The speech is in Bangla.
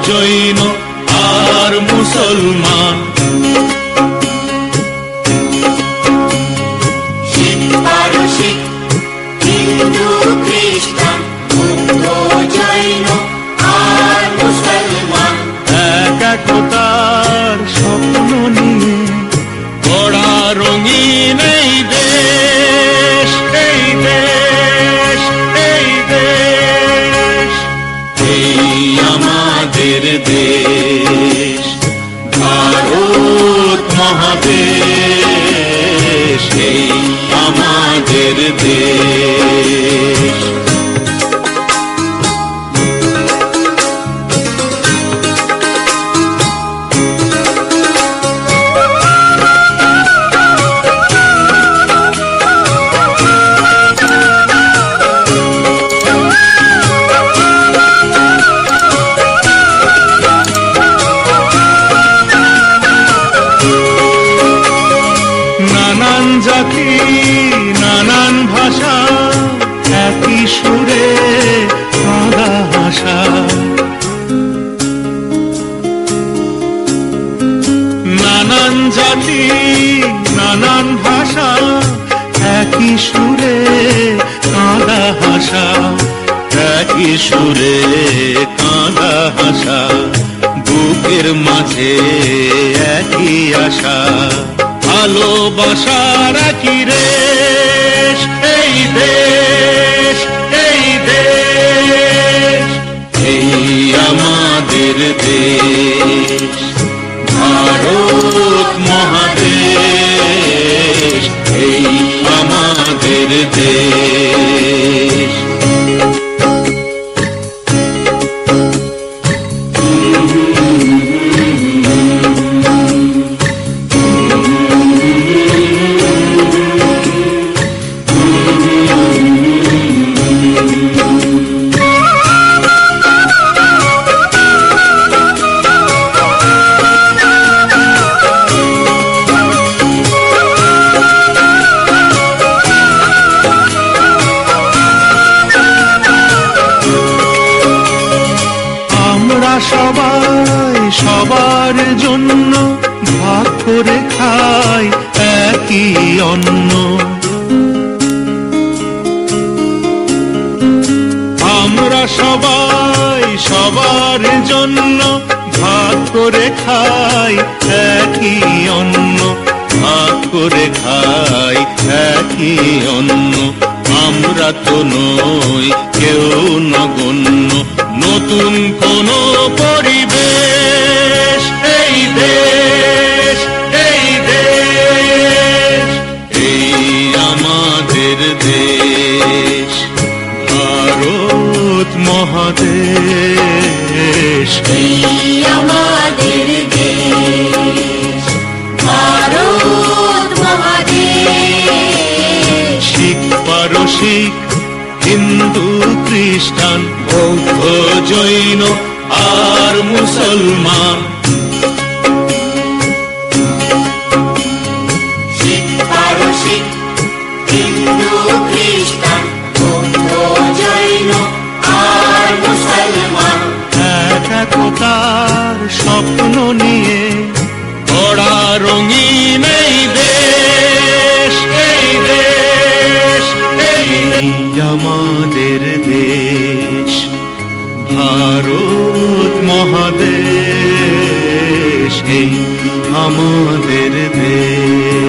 জৈন আর মুসলমান। শিখ পারসিক হিন্দু খ্রিস্টান বৌদ্ধ জৈন আর মুসলমান এক একতার স্বপ্ন নিয়ে গড়া রঙিন এই দেশ, এই দেশ, এই দেশ, এই আমাদের দেশ ভারত মহাদেশ, এই আমাদের দেশ। নানান জাতি নানান ভাষা একই সুরে কাঁদা ভাষা। নানান জাতি নানান ভাষা একই সুরে কাঁদা ভাষা, একই সুরে কাঁদা ভাষা। বুকের মাঝে একই আশা, ভালোবাসার একই রেশ, এই দেশ, এই দেশ, এই আমাদের দেশ ভারত মহাদেশ, এই আমাদের দেশ। সবাই সবার জন্য ভাগ করে খাই একই অন্ন। আমরা সবাই সবার জন্য ভাগ করে খাই একই অন্ন, ভাগ করে খাই একই অন্ন। আমরা তো নই কেউ নগণ্য, নতুন কোন পরিবেশ, এই দেশ, এই দেশ, এই আমাদের দেশ ভারত মহাদেশ, এই আমাদের দেশ ভারত মহাদেশ। শিখ পারসিক হিন্দু খ্রিস্টান বৌদ্ধ জৈন আর মুসলমান। শিখ পারসিক হিন্দু খ্রিস্টান বৌদ্ধ জৈন আর মুসলমান এক একতার স্বপ্ন নিয়ে গড়া রঙিন এই দেশ, এই দেশ, এই আমাদের দেশ ভারত মহাদেশ, এই আমাদের দেশ।